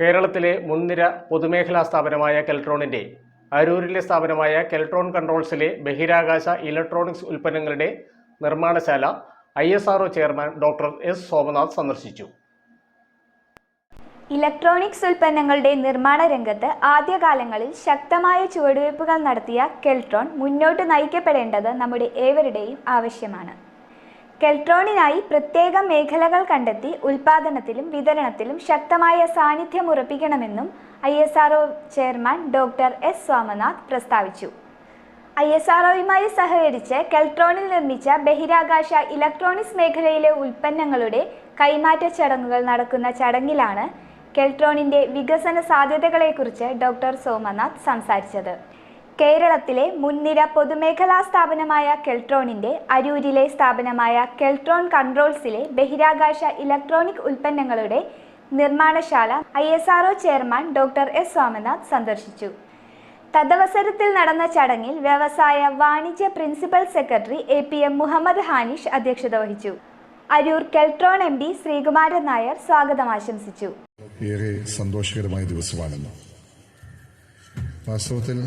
കേരളത്തിലെ മുൻനിര പൊതുമേഖലാ സ്ഥാപനമായ കെൽട്രോണിന്റെ അരൂരിലെ സ്ഥാപനമായ കെൽട്രോൺ കൺട്രോൾസിലെ ബഹിരാകാശ ഇലക്ട്രോണിക്സ് ഉൽപ്പന്നങ്ങളുടെ നിർമ്മാണശാല ISRO chairman doctor S Somanath സന്ദർശിച്ചു. ഇലക്ട്രോണിക്സ് ഉൽപ്പന്നങ്ങളുടെ നിർമ്മാണ രംഗത്ത് ആദ്യകാലങ്ങളിൽ ശക്തമായ ചുവടുവയ്പ്പുകൾ നടത്തിയ കെൽട്രോൺ മുന്നോട്ട് നയിക്കപ്പെടേണ്ടത് നമ്മുടെ ഏവരുടെയും ആവശ്യമാണ്. കെൽട്രോണിനായി പ്രത്യേക മേഖലകൾ കണ്ടെത്തി ഉൽപ്പാദനത്തിലും വിതരണത്തിലും ശക്തമായ സാന്നിധ്യം ഉറപ്പിക്കണമെന്നും ISRO chairman doctor S Somanath പ്രസ്താവിച്ചു. ISROയുമായി സഹകരിച്ച് കെൽട്രോണിൽ നിർമ്മിച്ച ബഹിരാകാശ ഇലക്ട്രോണിക്സ് മേഖലയിലെ ഉൽപ്പന്നങ്ങളുടെ കൈമാറ്റ ചടങ്ങുകൾ നടക്കുന്ന ചടങ്ങിലാണ് കെൽട്രോണിന്റെ വികസന സാധ്യതകളെക്കുറിച്ച് ഡോക്ടർ സോമനാഥ് സംസാരിച്ചത്. കേരളത്തിലെ മുൻനിര പൊതുമേഖലാ സ്ഥാപനമായ കെൽട്രോണിന്റെ അരൂരിലെ സ്ഥാപനമായ കെൽട്രോൺ കൺട്രോൾസിലെ ബഹിരാകാശ ഇലക്ട്രോണിക് ഉൽപ്പന്നങ്ങളുടെ നിർമ്മാണശാല ISRO chairman doctor S Somanath സന്ദർശിച്ചു. തദവസരത്തിൽ നടന്ന ചടങ്ങിൽ വ്യവസായ വാണിജ്യ principal secretary APM Muhammad Hanish അധ്യക്ഷത വഹിച്ചു. അരൂർ കെൽട്രോൺ MD ശ്രീകുമാരൻ നായർ സ്വാഗതം ആശംസിച്ചു. ഏറെ സന്തോഷകരമായ ദിവസമാണെന്ന്. വാസ്തവത്തിൽ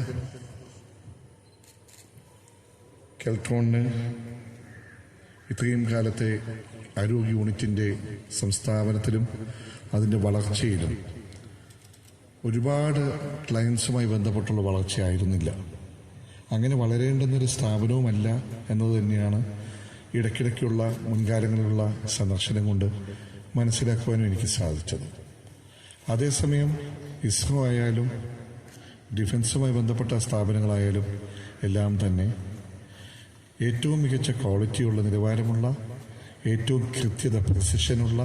കെൽട്രോണിന് ഇത്രയും കാലത്തെ അരൂർ യൂണിറ്റിന്റെ സംസ്ഥാപനത്തിലും അതിൻ്റെ വളർച്ചയിലും ഒരുപാട് ക്ലയൻസുമായി ബന്ധപ്പെട്ടുള്ള വളർച്ചയായിരുന്നില്ല. അങ്ങനെ വളരേണ്ടുന്നൊരു സ്ഥാപനവുമല്ല എന്നത് തന്നെയാണ് ഇടയ്ക്കിടയ്ക്കുള്ള മുൻകാലങ്ങളിലുള്ള സന്ദർശനം കൊണ്ട് മനസ്സിലാക്കുവാനും എനിക്ക് സാധിച്ചത്. അതേസമയം ISRO ആയാലും ഡിഫൻസുമായി ബന്ധപ്പെട്ട സ്ഥാപനങ്ങളായാലും എല്ലാം തന്നെ ഏറ്റവും മികച്ച ക്വാളിറ്റിയുള്ള, നിലവാരമുള്ള, ഏറ്റവും കൃത്യത, പ്രിസിഷനുള്ള,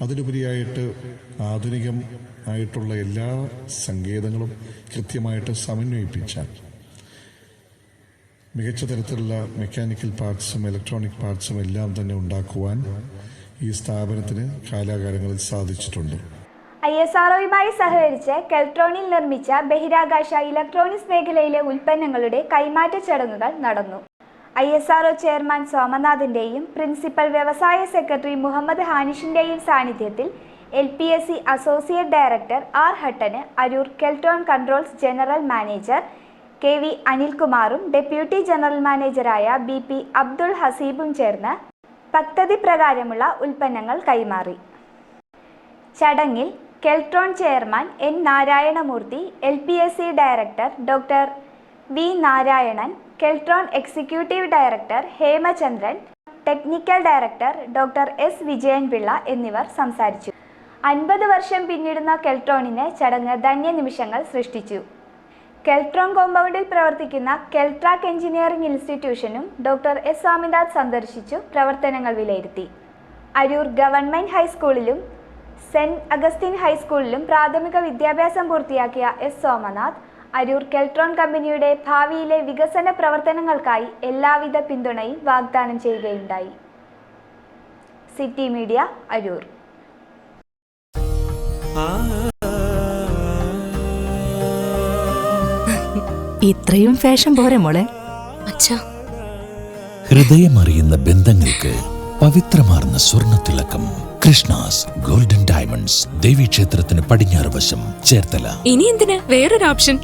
അതിലുപരിയായിട്ട് ആധുനികമായിട്ടുള്ള എല്ലാ സങ്കേതങ്ങളും കൃത്യമായിട്ട് സമന്വയിപ്പിച്ചാൽ മികച്ച തരത്തിലുള്ള മെക്കാനിക്കൽ പാർട്സും ഇലക്ട്രോണിക് പാർട്സും എല്ലാം തന്നെ ഉണ്ടാക്കുവാൻ ഈ സ്ഥാപനത്തിന് കാലാകാലങ്ങളിൽ സാധിച്ചിട്ടുണ്ട്. ISROയുമായി സഹകരിച്ച് കെൽട്രോണിൽ നിർമ്മിച്ച ബഹിരാകാശ ഇലക്ട്രോണിക്സ് മേഖലയിലെ ഉൽപ്പന്നങ്ങളുടെ കൈമാറ്റ ചടങ്ങുകൾ നടന്നു. ISRO ചെയർമാൻ സോമനാഥിന്റെയും പ്രിൻസിപ്പൽ വ്യവസായ സെക്രട്ടറി മുഹമ്മദ് ഹാനിഷിന്റെയും സാന്നിധ്യത്തിൽ LPSC associate director R Hattan, Aroor Keltron controls general manager KV അനിൽകുമാറും ഡെപ്യൂട്ടി ജനറൽ മാനേജറായ BP അബ്ദുൾ ഹസീബും ചേർന്ന് പദ്ധതി പ്രകാരമുള്ള ഉൽപ്പന്നങ്ങൾ കൈമാറി. ചടങ്ങിൽ Keltron chairman N Narayanamurthy, LPSC director doctor V Narayanan, Keltron executive director Hemachandran, technical director doctor S Vijayanpillai എന്നിവർ സംസാരിച്ചു. 50 വർഷം പിന്നിടുന്ന കെൽട്രോണിന് ചടങ്ങ് ധന്യനിമിഷങ്ങൾ സൃഷ്ടിച്ചു. കെൽട്രോൺ കോമ്പൗണ്ടിൽ പ്രവർത്തിക്കുന്ന കെൽട്രാക്ക് എഞ്ചിനീയറിംഗ് ഇൻസ്റ്റിറ്റ്യൂഷനും ഡോക്ടർ എസ് സ്വാമിനാഥ് സന്ദർശിച്ചു പ്രവർത്തനങ്ങൾ വിലയിരുത്തി. അരൂർ ഗവൺമെന്റ് ഹൈസ്കൂളിലും സെന്റ് അഗസ്റ്റിൻ ഹൈസ്കൂളിലും പ്രാഥമിക വിദ്യാഭ്യാസം പൂർത്തിയാക്കിയ എസ് സോമനാഥ് അരൂർ കെൽട്രോൺ കമ്പനിയുടെ ഭാവിയിലെ വികസന പ്രവർത്തനങ്ങൾക്കായി എല്ലാവിധ പിന്തുണയും വാഗ്ദാനം ചെയ്യുകയുണ്ടായി. City media, Aroor. ഇത്രയും ഫാഷൻ പോരെ മോളെ? ഹൃദയമറിയുന്ന ബന്ധങ്ങൾക്ക് പവിത്രമാർന്ന സ്വർണ്ണത്തിളക്കം. കൃഷ്ണാസ് ഗോൾഡൻ ഡയമണ്ട്സ്, ദേവീക്ഷേത്രത്തിന് പടിഞ്ഞാറ് വശം, ചേർത്തല. ഇനി എന്തിനാ വേറൊരു ഓപ്ഷൻ?